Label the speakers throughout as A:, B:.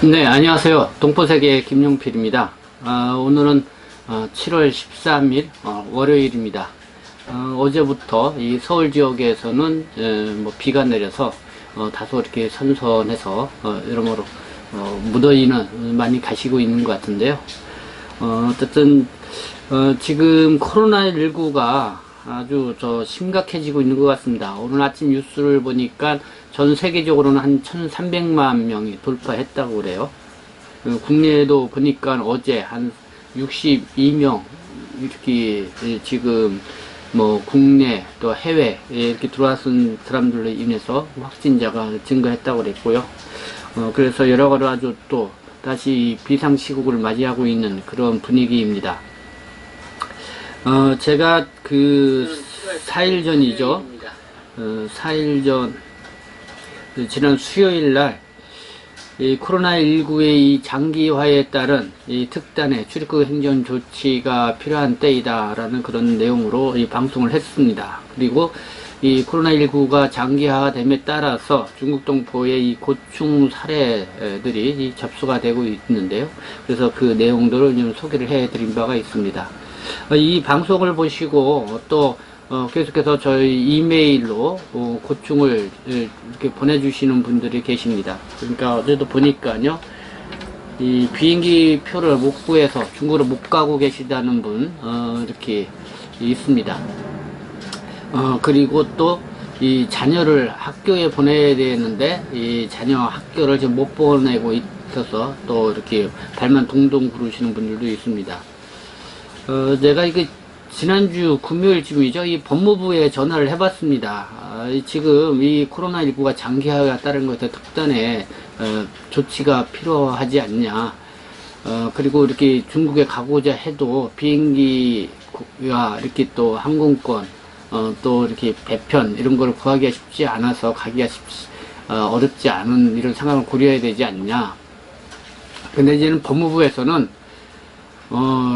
A: 네, 안녕하세요. 동포세계 김용필입니다. 오늘은 7월 13일 월요일입니다. 어제부터 이 서울 지역에서는 비가 내려서 다소 이렇게 선선해서 여러모로 무더위는 많이 가시고 있는 것 같은데요. 어쨌든 지금 코로나19가 아주 심각해지고 있는 것 같습니다. 오늘 아침 뉴스를 보니까 전 세계적으로는 한 1300만 명이 돌파했다고 그래요. 국내에도 보니까 어제 한 62명 이렇게 지금 국내 또 해외에 이렇게 들어왔은 사람들로 인해서 확진자가 증가했다고 그랬고요. 그래서 여러 가지 아주 또 다시 비상시국을 맞이하고 있는 그런 분위기입니다. 제가 그 4일 전이죠. 4일 전 지난 수요일 날 이 코로나19의 이 장기화에 따른 이 특단의 출입국 행정 조치가 필요한 때이다라는 그런 내용으로 이 방송을 했습니다. 그리고 이 코로나19가 장기화됨에 따라서 중국 동포의 이 고충 사례들이 접수가 되고 있는데요. 그래서 그 내용들을 좀 소개를 해드린 바가 있습니다. 이 방송을 보시고 또 계속해서 저희 이메일로 고충을 이렇게 보내주시는 분들이 계십니다. 그러니까 어제도 보니까요, 이 비행기 표를 못 구해서 중국으로 못 가고 계시다는 분 이렇게 있습니다. 그리고 또 이 자녀를 학교에 보내야 되는데 이 자녀 학교를 지금 못 보내고 있어서 또 이렇게 발만 동동 구르시는 분들도 있습니다. 내가 이거 지난주 금요일쯤이죠. 이 법무부에 전화를 해봤습니다. 지금 이 코로나19가 장기화에 따른 것에 특단의 조치가 필요하지 않냐. 그리고 이렇게 중국에 가고자 해도 비행기가 이렇게 또 항공권, 또 이렇게 배편 이런 걸 구하기가 쉽지 않아서 가기가 어렵지 않은 이런 상황을 고려해야 되지 않냐. 근데 이제는 법무부에서는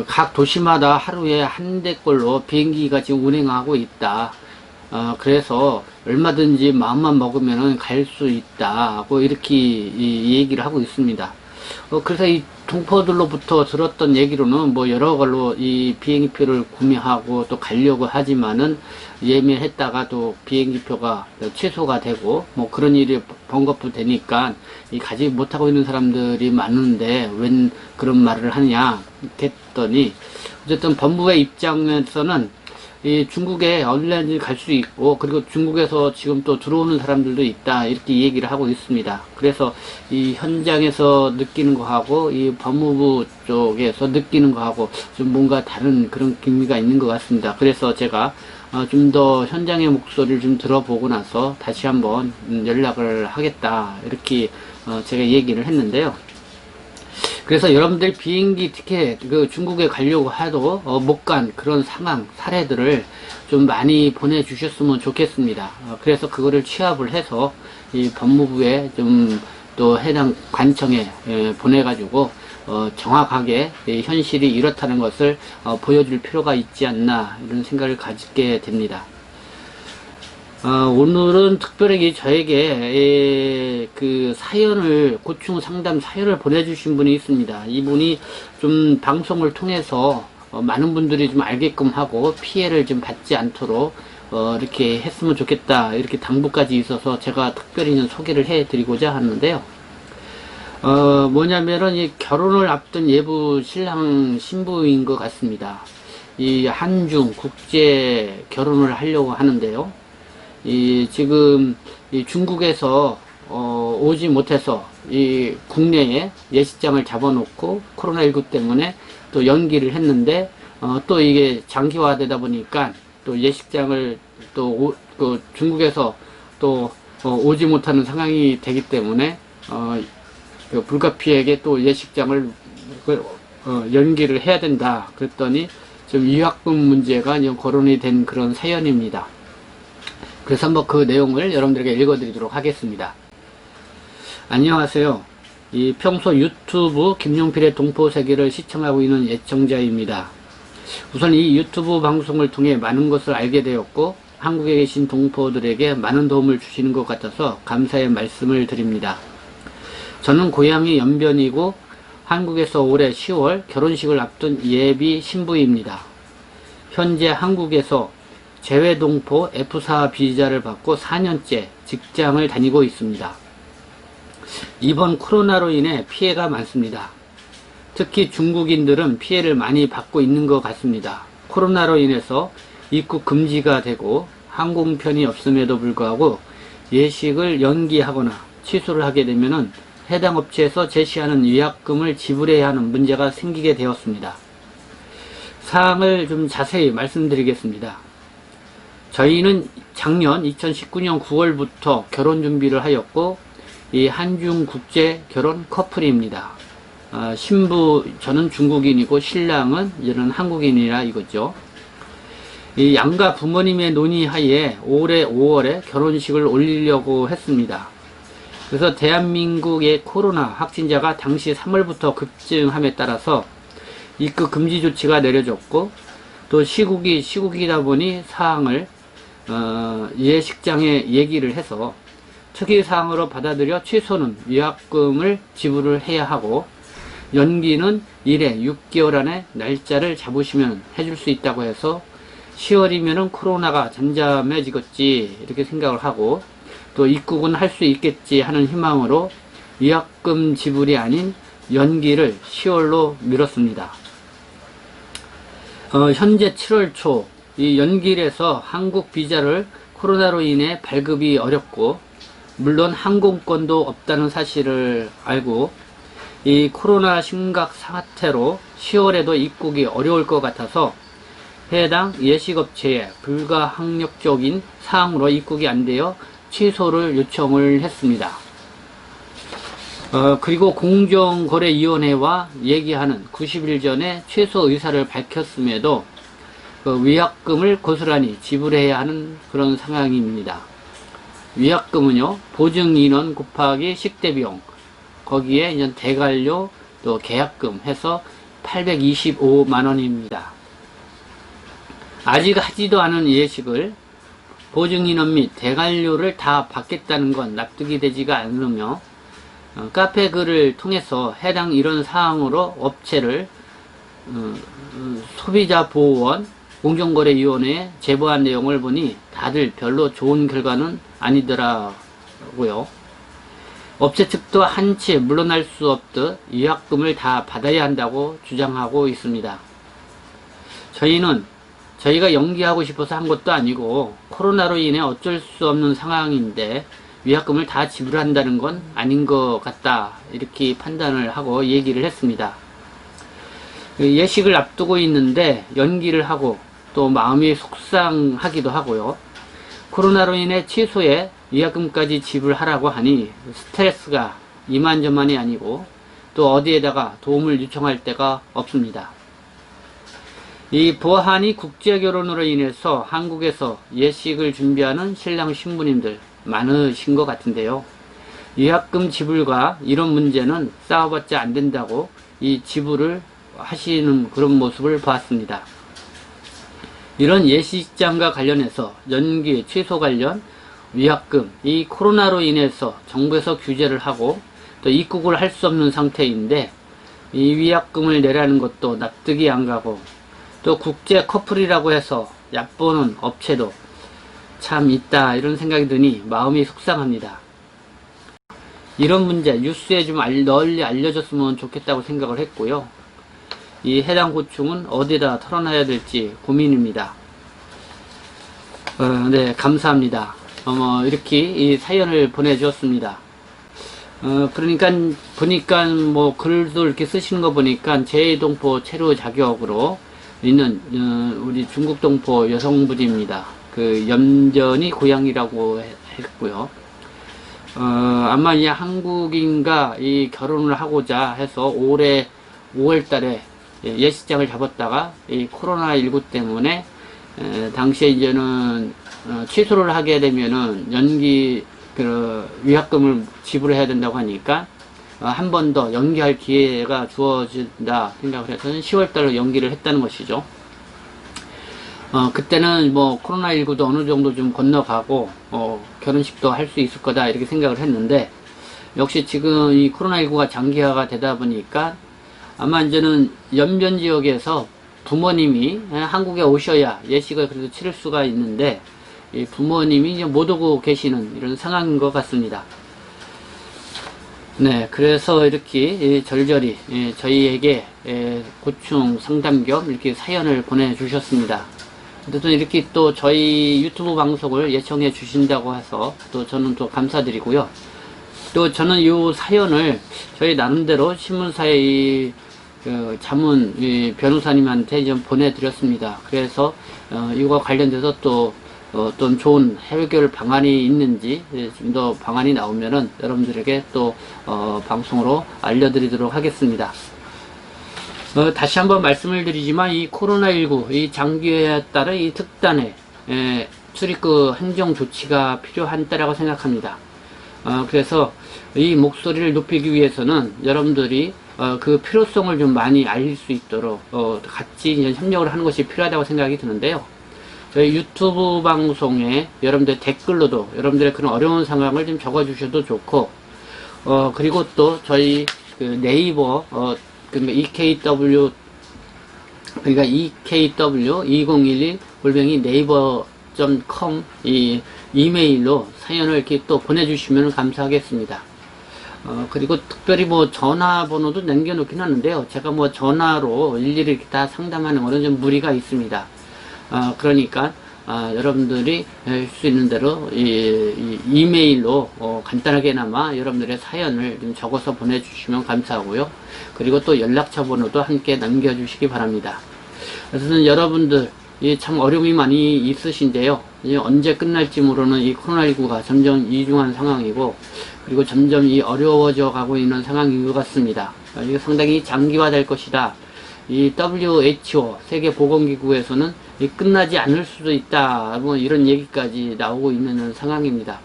A: 각 도시마다 하루에 한 대꼴로 비행기가 지금 운행하고 있다. 그래서 얼마든지 마음만 먹으면 갈 수 있다고 이렇게 얘기를 하고 있습니다. 그래서 이 동포들로부터 들었던 얘기로는 여러 걸로 이 비행기표를 구매하고 또 가려고 하지만은 예매했다가 또 비행기표가 취소가 되고 그런 일이 번거푸 되니까 가지 못하고 있는 사람들이 많은데 웬 그런 말을 하냐 했더니, 어쨌든 법무부의 입장에서는 이 중국에 얼마든지 갈 수 있고, 그리고 중국에서 지금 또 들어오는 사람들도 있다 이렇게 얘기를 하고 있습니다. 그래서 이 현장에서 느끼는 거하고 이 법무부 쪽에서 느끼는 거하고 좀 뭔가 다른 그런 기미가 있는 것 같습니다. 그래서 제가 좀 더 현장의 목소리를 좀 들어보고 나서 다시 한번 연락을 하겠다 이렇게 제가 얘기를 했는데요. 그래서 여러분들 비행기 티켓 중국에 가려고 해도 못 간 그런 상황 사례들을 좀 많이 보내주셨으면 좋겠습니다. 그래서 그거를 취합을 해서 이 법무부에 좀 또 해당 관청에 보내가지고 정확하게 현실이 이렇다는 것을 보여줄 필요가 있지 않나 이런 생각을 가지게 됩니다. 오늘은 특별히 저에게 그 사연을, 고충 상담 사연을 보내주신 분이 있습니다. 이분이 좀 방송을 통해서 많은 분들이 좀 알게끔 하고 피해를 좀 받지 않도록 이렇게 했으면 좋겠다 이렇게 당부까지 있어서 제가 특별히 소개를 해 드리고자 하는데요. 뭐냐면은 이 결혼을 앞둔 예부 신랑 신부인 것 같습니다. 이 한중 국제 결혼을 하려고 하는데요. 지금 중국에서 오지 못해서 이 국내에 예식장을 잡아놓고 코로나19 때문에 또 연기를 했는데 또 이게 장기화되다 보니까 또 예식장을 또 중국에서 또 오지 못하는 상황이 되기 때문에 그 불가피하게 또 예식장을 연기를 해야 된다 그랬더니 좀 위약금 문제가 거론이 된 그런 사연입니다. 그래서 한번 그 내용을 여러분들에게 읽어드리도록 하겠습니다. 안녕하세요. 평소 유튜브 김용필의 동포세계를 시청하고 있는 애청자입니다. 우선 이 유튜브 방송을 통해 많은 것을 알게 되었고 한국에 계신 동포들에게 많은 도움을 주시는 것 같아서 감사의 말씀을 드립니다. 저는 고향이 연변이고 한국에서 올해 10월 결혼식을 앞둔 예비 신부입니다. 현재 한국에서 재외동포 F4 비자를 받고 4년째 직장을 다니고 있습니다. 이번 코로나로 인해 피해가 많습니다. 특히 중국인들은 피해를 많이 받고 있는 것 같습니다. 코로나로 인해서 입국 금지가 되고 항공편이 없음에도 불구하고 예식을 연기하거나 취소를 하게 되면 해당 업체에서 제시하는 위약금을 지불해야 하는 문제가 생기게 되었습니다. 사항을 좀 자세히 말씀드리겠습니다. 저희는 작년 2019년 9월부터 결혼 준비를 하였고 이 한중 국제 결혼 커플입니다. 신부 저는 중국인이고 신랑은 저는 한국인이라 이거죠. 이 양가 부모님의 논의하에 올해 5월에 결혼식을 올리려고 했습니다. 그래서 대한민국의 코로나 확진자가 당시 3월부터 급증함에 따라서 입국 금지 조치가 내려졌고 또 시국이다 보니 사항을 예식장에 얘기를 해서 특이사항으로 받아들여 취소는 위약금을 지불을 해야 하고 연기는 1회 6개월 안에 날짜를 잡으시면 해줄 수 있다고 해서 10월이면은 코로나가 잠잠해지겠지 이렇게 생각을 하고 또 입국은 할 수 있겠지 하는 희망으로 위약금 지불이 아닌 연기를 10월로 미뤘습니다. 현재 7월 초 이 연길에서 한국 비자를 코로나로 인해 발급이 어렵고 물론 항공권도 없다는 사실을 알고 이 코로나 심각 사태로 10월에도 입국이 어려울 것 같아서 해당 예식업체에 불가항력적인 사항으로 입국이 안 되어 취소를 요청을 했습니다. 그리고 공정거래위원회와 얘기하는 90일 전에 취소 의사를 밝혔음에도 위약금을 고스란히 지불해야 하는 그런 상황입니다. 위약금은요, 보증인원 곱하기 식대비용, 거기에 이제 대관료, 또 계약금 해서 825만원입니다. 아직 하지도 않은 예식을 보증인원 및 대관료를 다 받겠다는 건 납득이 되지가 않으며 카페 글을 통해서 해당 이런 사항으로 업체를 소비자보호원 공정거래위원회에 제보한 내용을 보니 다들 별로 좋은 결과는 아니더라고요. 업체 측도 한치 물러날 수 없듯 위약금을 다 받아야 한다고 주장하고 있습니다. 저희가 연기하고 싶어서 한 것도 아니고 코로나로 인해 어쩔 수 없는 상황인데 위약금을 다 지불한다는 건 아닌 것 같다 이렇게 판단을 하고 얘기를 했습니다. 예식을 앞두고 있는데 연기를 하고 또 마음이 속상하기도 하고요. 코로나로 인해 취소에 위약금까지 지불하라고 하니 스트레스가 이만저만이 아니고 또 어디에다가 도움을 요청할 데가 없습니다. 이 보한이 국제결혼으로 인해서 한국에서 예식을 준비하는 신랑 신부님들 많으신 것 같은데요. 위약금 지불과 이런 문제는 싸워봤자 안 된다고 이 지불을 하시는 그런 모습을 보았습니다. 이런 예식장과 관련해서 연기 취소 관련 위약금, 이 코로나로 인해서 정부에서 규제를 하고 또 입국을 할 수 없는 상태인데 이 위약금을 내라는 것도 납득이 안 가고 또 국제 커플이라고 해서 얕보는 업체도 참 있다 이런 생각이 드니 마음이 속상합니다. 이런 문제 뉴스에 좀 널리 알려졌으면 좋겠다고 생각을 했고요. 이 해당 고충은 어디다 털어놔야 될지 고민입니다. 네, 감사합니다. 이렇게 이 사연을 보내주었습니다. 그러니까 보니까 뭐 글도 이렇게 쓰시는 거 보니까 재외동포 체류 자격으로 있는 우리 중국 동포 여성분입니다. 그 염전이 고향이라고 했고요. 아마 이 한국인과 이 결혼을 하고자 해서 올해 5월달에 예식장을 잡았다가 이 코로나19 때문에 당시에 이제는 취소를 하게 되면은 연기 위약금을 지불해야 된다고 하니까 한 번 더 연기할 기회가 주어진다 생각을 해서는 10월달로 연기를 했다는 것이죠. 그때는 뭐 코로나19도 어느 정도 좀 건너가고 결혼식도 할 수 있을 거다 이렇게 생각을 했는데 역시 지금 이 코로나19가 장기화가 되다 보니까 아마 이제는 연변 지역에서 부모님이 한국에 오셔야 예식을 그래도 치를 수가 있는데, 이 부모님이 이제 못 오고 계시는 이런 상황인 것 같습니다. 네, 그래서 이렇게 절절히 저희에게 고충 상담 겸 이렇게 사연을 보내주셨습니다. 또 이렇게 또 저희 유튜브 방송을 예청해 주신다고 해서 또 저는 또 감사드리고요. 또 저는 이 사연을 저희 나름대로 신문사의 자문 변호사님한테 좀 보내드렸습니다. 그래서 이거 관련돼서 또 어떤 좋은 해결 방안이 있는지 좀 더 방안이 나오면은 여러분들에게 또 방송으로 알려드리도록 하겠습니다. 다시 한번 말씀을 드리지만 이 코로나19 이 장기화에 따른 이 특단의 출입국 행정 조치가 필요한 때라고 생각합니다. 그래서 이 목소리를 높이기 위해서는 여러분들이 그 필요성을 좀 많이 알릴 수 있도록 같이 이제 협력을 하는 것이 필요하다고 생각이 드는데요. 저희 유튜브 방송에 여러분들 댓글로도 여러분들의 그런 어려운 상황을 좀 적어주셔도 좋고, 그리고 또 저희 그 네이버 그러니까 EKW 2011 골뱅이 네이버.com 이 이메일로 사연을 이렇게 또 보내주시면 감사하겠습니다. 그리고 특별히 뭐 전화번호도 남겨놓긴 하는데요. 제가 뭐 전화로 일일이 이렇게 다 상담하는 거는 좀 무리가 있습니다. 그러니까 여러분들이 할 수 있는 대로 이메일로 간단하게나마 여러분들의 사연을 좀 적어서 보내주시면 감사하고요. 그리고 또 연락처 번호도 함께 남겨주시기 바랍니다. 그래서 여러분들 참 어려움이 많이 있으신데요. 언제 끝날지 모르는 이 코로나19가 점점 이중한 상황이고, 그리고 점점 어려워져 가고 있는 상황인 것 같습니다. 이게 상당히 장기화될 것이다. 이 WHO 세계보건기구에서는 끝나지 않을 수도 있다, 뭐 이런 얘기까지 나오고 있는 상황입니다.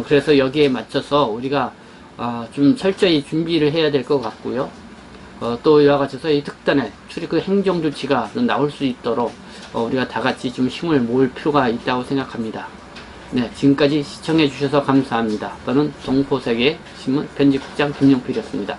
A: 그래서 여기에 맞춰서 우리가 좀 철저히 준비를 해야 될 것 같고요. 또 이와 같아서 이 특단의 출입국 행정 조치가 나올 수 있도록 우리가 다 같이 좀 힘을 모을 필요가 있다고 생각합니다. 네, 지금까지 시청해 주셔서 감사합니다. 저는 동포세계 신문 편집국장 김용필이었습니다.